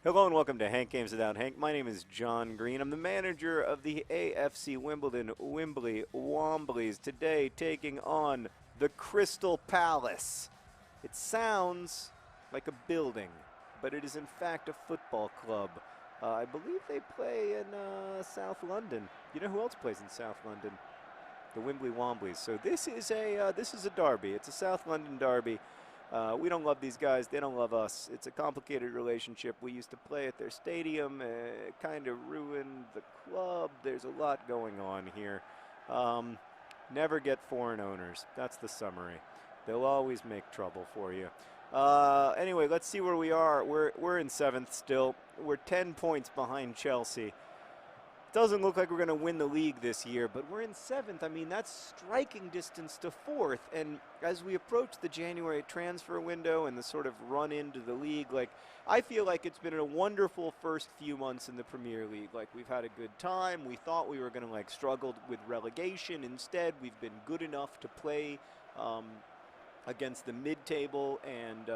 Hello and welcome to Hank Games Without Hank. My name is John Green. I'm the manager of the AFC Wimbledon Wimbly Womblys. Today taking on the Crystal Palace. It sounds like a building, but it is in fact a football club. I believe they play in South London. You know who else plays in South London? The Wimbly Womblys. So this is a derby. It's a South London derby. We don't love these guys. They don't love us. It's a complicated relationship. We used to play at their stadium. It kind of ruined the club. There's a lot going on here. Never get foreign owners. That's the summary. They'll always make trouble for you. Anyway, let's see where we are. We're in 7th still. We're 10 points behind Chelsea. Doesn't look like we're going to win the league this year, but we're in 7th. I mean, that's striking distance to 4th. And as we approach the January transfer window and the sort of run into the league, like, I feel like it's been a wonderful first few months in the Premier League. Like, we've had a good time. We thought we were going to, like, struggle with relegation. Instead, we've been good enough to play against the mid-table and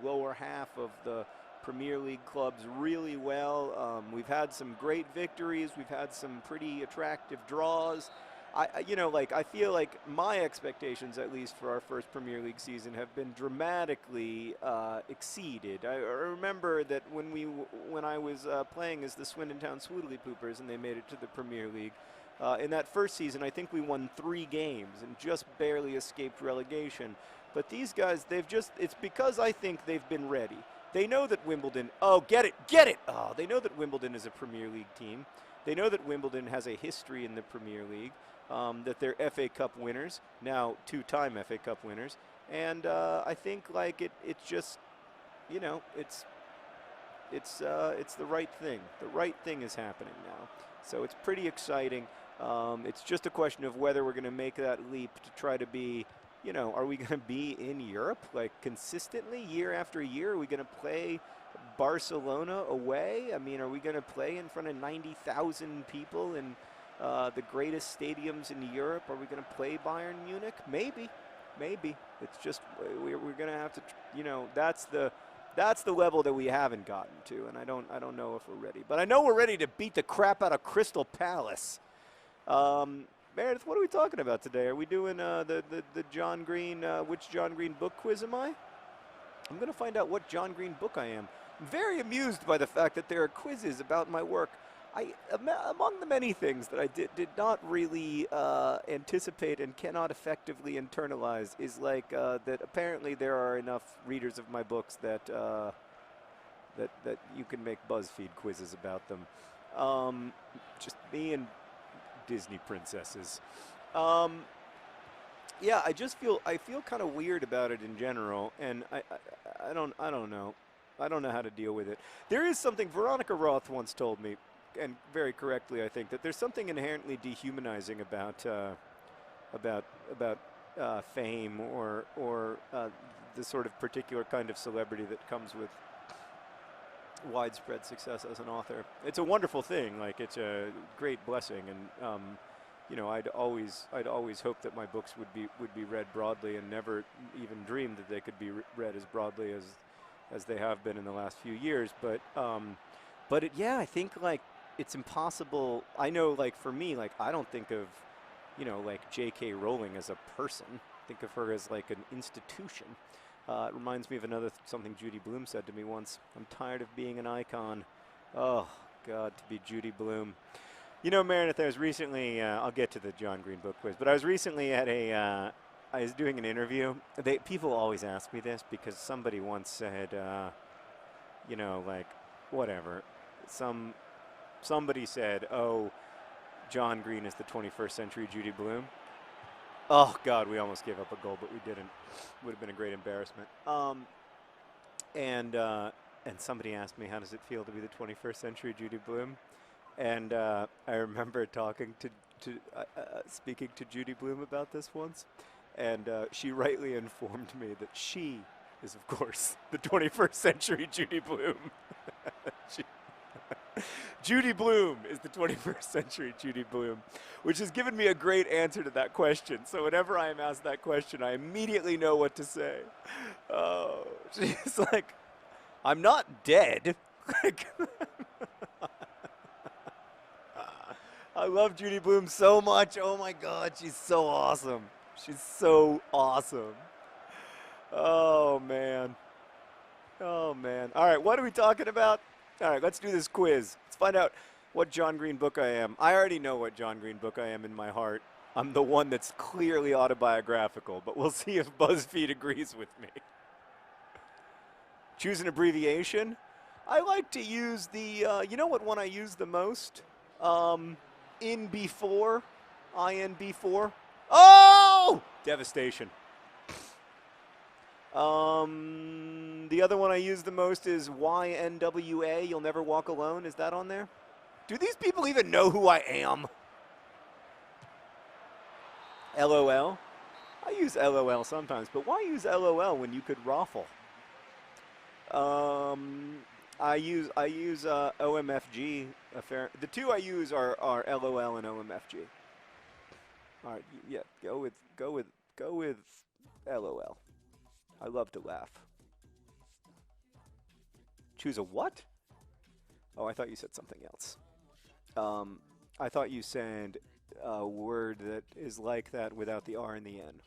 lower half of the Premier League clubs really well. We've had some great victories. We've had some pretty attractive draws. I feel like my expectations, at least for our first Premier League season, have been dramatically exceeded. I remember that when I was playing as the Swindon Town Swoodley Poopers and they made it to the Premier League, in that first season, I think we won 3 games and just barely escaped relegation. But these guys, it's because I think they've been ready. They know that Wimbledon, get it! They know that Wimbledon is a Premier League team. They know that Wimbledon has a history in the Premier League, that they're FA Cup winners, now 2-time FA Cup winners. And I think, like, it's just, you know, it's the right thing. The right thing is happening now. So it's pretty exciting. It's just a question of whether we're going to make that leap to try to be, you know, are we going to be in Europe, like, consistently year after year? Are we going to play Barcelona away? I mean, are we going to play in front of 90,000 people in the greatest stadiums in Europe? Are we going to play Bayern Munich? Maybe. It's just we're going to have to, you know, that's the level that we haven't gotten to, and I don't know if we're ready. But I know we're ready to beat the crap out of Crystal Palace. Meredith, what are we talking about today? Are we doing the John Green, which John Green book quiz am I? I'm going to find out what John Green book I am. I'm very amused by the fact that there are quizzes about my work. Among the many things that I did not really anticipate and cannot effectively internalize is like that apparently there are enough readers of my books that that you can make BuzzFeed quizzes about them. Just me and Disney princesses. Yeah, I feel kind of weird about it in general, and I don't know. I don't know how to deal with it. There is something Veronica Roth once told me, and very correctly, I think, that there's something inherently dehumanizing about fame or the sort of particular kind of celebrity that comes with widespread success as an author. It's a wonderful thing. Like, it's a great blessing, and you know, I'd always hoped that my books would be read broadly, and never even dreamed that they could be read as broadly as they have been in the last few years. But yeah, I think, like, it's impossible. I know, like, for me, like, I don't think of, you know, like, J.K. Rowling as a person. Think of her as like an institution. It reminds me of something Judy Blume said to me once. I'm tired of being an icon. Oh, God, to be Judy Blume. You know, Meredith, I was recently, I'll get to the John Green book quiz, but I was recently at I was doing an interview. People always ask me this because somebody once said, you know, like, whatever. Somebody said, oh, John Green is the 21st century Judy Blume. Oh, God, we almost gave up a goal, but we didn't. Would have been a great embarrassment. And somebody asked me, how does it feel to be the 21st century Judy Blume? And I remember speaking to Judy Blume about this once, and she rightly informed me that she is, of course, the 21st century Judy Blume. Judy Blume is the 21st century Judy Blume, which has given me a great answer to that question. So whenever I am asked that question, I immediately know what to say. Oh, she's like, I'm not dead. Like, I love Judy Blume so much. Oh my God, she's so awesome. She's so awesome. Oh man. Oh man. All right, what are we talking about? All right, let's do this quiz. Let's find out what John Green book I am. I already know what John Green book I am in my heart. I'm the one that's clearly autobiographical, but we'll see if BuzzFeed agrees with me. Choose an abbreviation. I like to use the, you know what one I use the most? In before, INB4. Oh! Devastation. The other one I use the most is YNWA, You'll Never Walk Alone. Is that on there? Do these people even know who I am? LOL. I use LOL sometimes, but why use LOL when you could raffle? I use OMFG. The two I use are LOL and OMFG. All right, yeah, go with LOL. I love to laugh. Choose a what? Oh, I thought you said something else. I thought you said a word that is like that without the R in the N.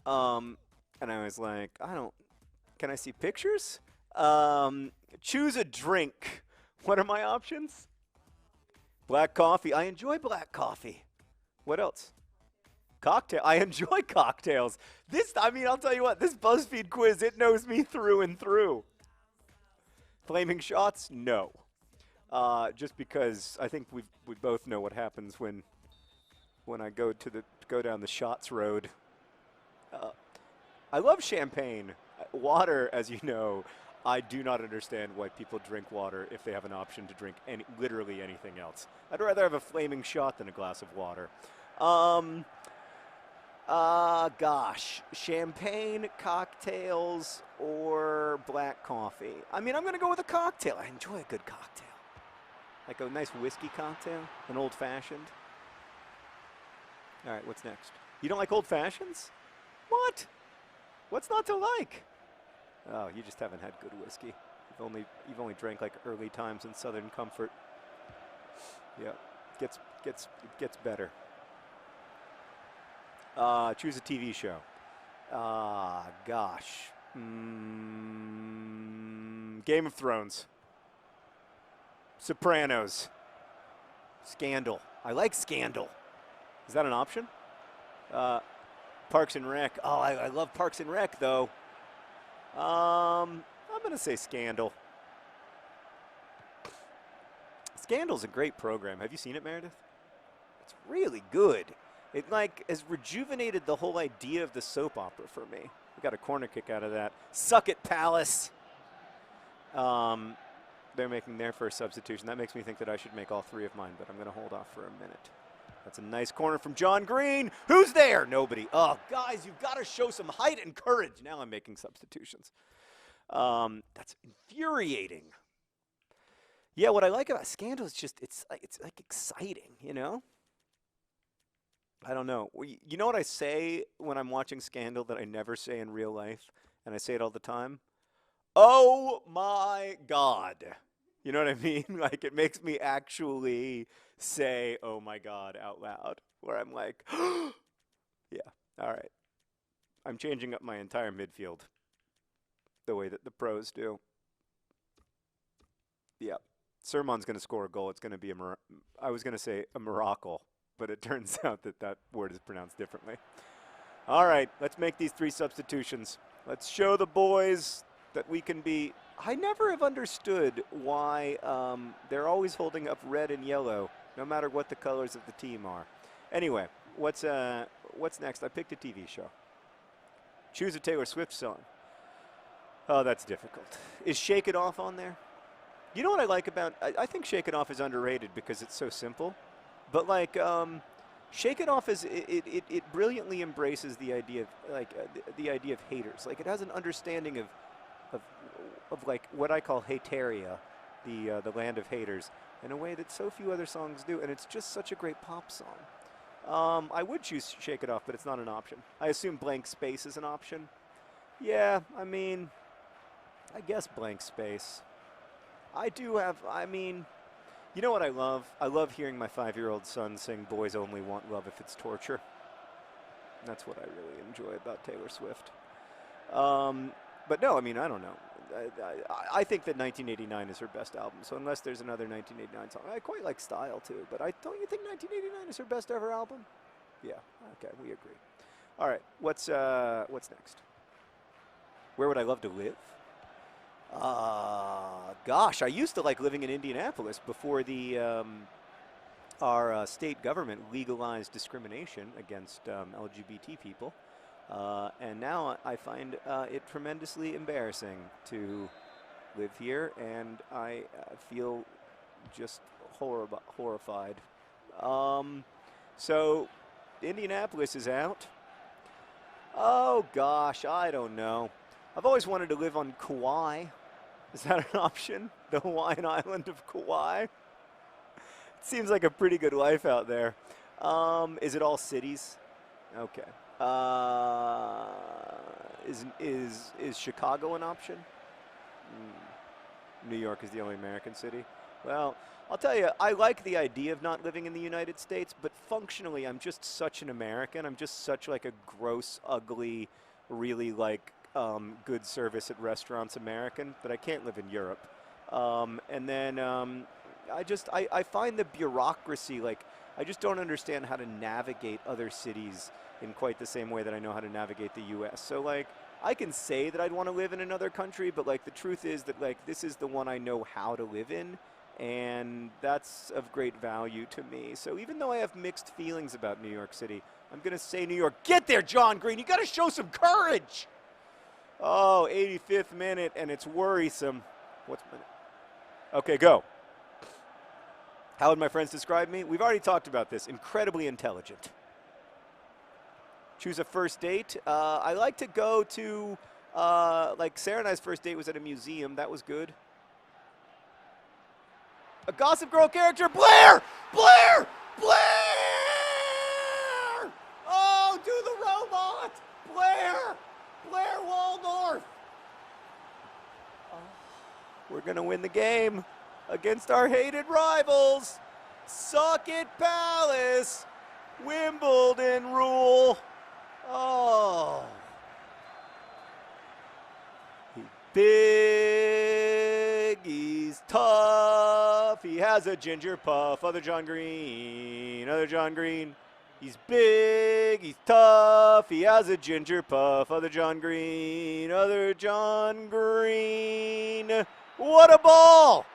And I was like, can I see pictures? Choose a drink. What are my options? Black coffee. I enjoy black coffee. What else? Cocktail. I enjoy cocktails. I'll tell you what, this BuzzFeed quiz, it knows me through and through. Flaming shots? No. Just because I think we both know what happens when I go down the shots road. I love champagne. Water, as you know, I do not understand why people drink water if they have an option to drink literally anything else. I'd rather have a flaming shot than a glass of water. Gosh, champagne, cocktails, or black coffee. I'm going to go with a cocktail. I enjoy a good cocktail. Like a nice whiskey cocktail, an old-fashioned. All right, what's next? You don't like old-fashions? What? What's not to like? Oh, you just haven't had good whiskey. You've only drank like early times in Southern Comfort. Yeah, it gets better. Choose a TV show. Gosh. Game of Thrones. Sopranos. Scandal. I like Scandal. Is that an option? Parks and Rec. Oh, I love Parks and Rec, though. I'm going to say Scandal. Scandal's a great program. Have you seen it, Meredith? It's really good. It has rejuvenated the whole idea of the soap opera for me. We got a corner kick out of that. Suck it, Palace. They're making their first substitution. That makes me think that I should make all three of mine, but I'm going to hold off for a minute. That's a nice corner from John Green. Who's there? Nobody. Oh, guys, you've got to show some height and courage. Now I'm making substitutions. That's infuriating. Yeah, what I like about Scandal is just it's like exciting, you know? I don't know. You know what I say when I'm watching Scandal that I never say in real life, and I say it all the time? Oh my God. You know what I mean? Like, it makes me actually say, oh my God, out loud, where I'm like, yeah, all right. I'm changing up my entire midfield the way that the pros do. Yeah. Sermon's going to score a goal. It's going to be I was going to say a miracle, but it turns out that word is pronounced differently. All right, let's make these three substitutions. Let's show the boys that we can be. I never have understood why they're always holding up red and yellow, no matter what the colors of the team are. Anyway, what's next? I picked a TV show. Choose a Taylor Swift song. Oh, that's difficult. Is Shake It Off on there? You know what I like about, I think Shake It Off is underrated because it's so simple. But like, Shake It Off it brilliantly embraces the idea of the idea of haters. Like, it has an understanding of like what I call hateria, the land of haters, in a way that so few other songs do, and it's just such a great pop song. I would choose Shake It Off, but it's not an option. I assume Blank Space is an option. Yeah, I mean, I guess Blank Space. I do have, I mean, you know what I love? I love hearing my 5-year-old son sing Boys Only Want Love If It's Torture. That's what I really enjoy about Taylor Swift. But no, I mean, I don't know. I think that 1989 is her best album. So unless there's another 1989 song, I quite like Style too. But don't you think 1989 is her best ever album? Yeah. Okay, we agree. All right. What's next? Where would I love to live? Gosh, I used to like living in Indianapolis before our state government legalized discrimination against LGBT people. And now I find it tremendously embarrassing to live here, and I feel just horrified. So Indianapolis is out. Oh gosh, I don't know. I've always wanted to live on Kauai. Is that an option? The Hawaiian island of Kauai? It seems like a pretty good life out there. Is it all cities? Okay. Is Chicago an option? New York is the only American city. Well, I'll tell you, I like the idea of not living in the United States, but functionally, I'm just such an American. I'm just such like a gross, ugly, really like good service at restaurants American that I can't live in Europe. And then I find the bureaucracy, like, I just don't understand how to navigate other cities in quite the same way that I know how to navigate the U.S. So, like, I can say that I'd want to live in another country, but, like, the truth is that, like, this is the one I know how to live in, and that's of great value to me. So even though I have mixed feelings about New York City, I'm going to say New York. Get there, John Green. You got to show some courage. Oh, 85th minute, and it's worrisome. What's minute? Okay, go. How would my friends describe me? We've already talked about this. Incredibly intelligent. Choose a first date. I like to go to, like Sarah and I's first date was at a museum. That was good. A Gossip Girl character. Blair! Blair! Blair! Oh, do the robot! Blair! Blair Waldorf! Oh, we're going to win the game against our hated rivals. Suck it, Palace. Wimbledon rule. Oh. He's big. He's tough. He has a ginger puff. Other John Green. Other John Green. He's big. He's tough. He has a ginger puff. Other John Green. Other John Green. What a ball.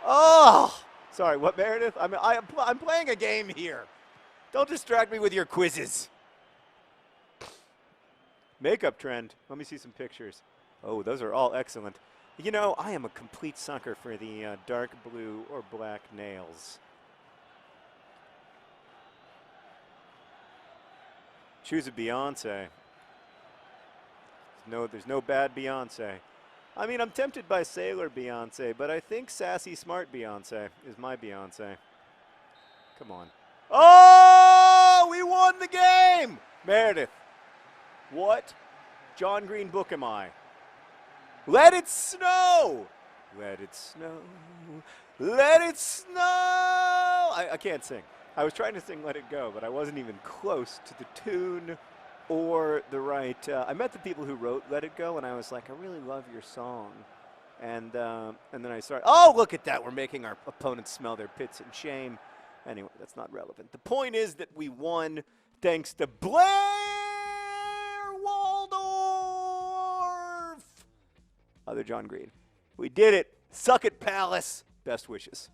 Oh, sorry, what, Meredith? I'm playing a game here. Don't distract me with your quizzes. Makeup trend. Let me see some pictures. Oh, those are all excellent. You know, I am a complete sucker for the dark blue or black nails. Choose a Beyonce. No, there's no bad Beyonce. I mean, I'm tempted by Sailor Beyonce, but I think Sassy Smart Beyonce is my Beyonce. Come on. Oh, we won the game! Meredith, what John Green book am I? Let it snow! Let it snow. Let it snow! I can't sing. I was trying to sing Let It Go, but I wasn't even close to the tune or the right. I met the people who wrote Let It Go, and I was like, I really love your song. And then I started, oh, look at that. We're making our opponents smell their pits in shame. Anyway, that's not relevant. The point is that we won thanks to Blair Waldorf. Other John Green. We did it. Suck it, Palace. Best wishes.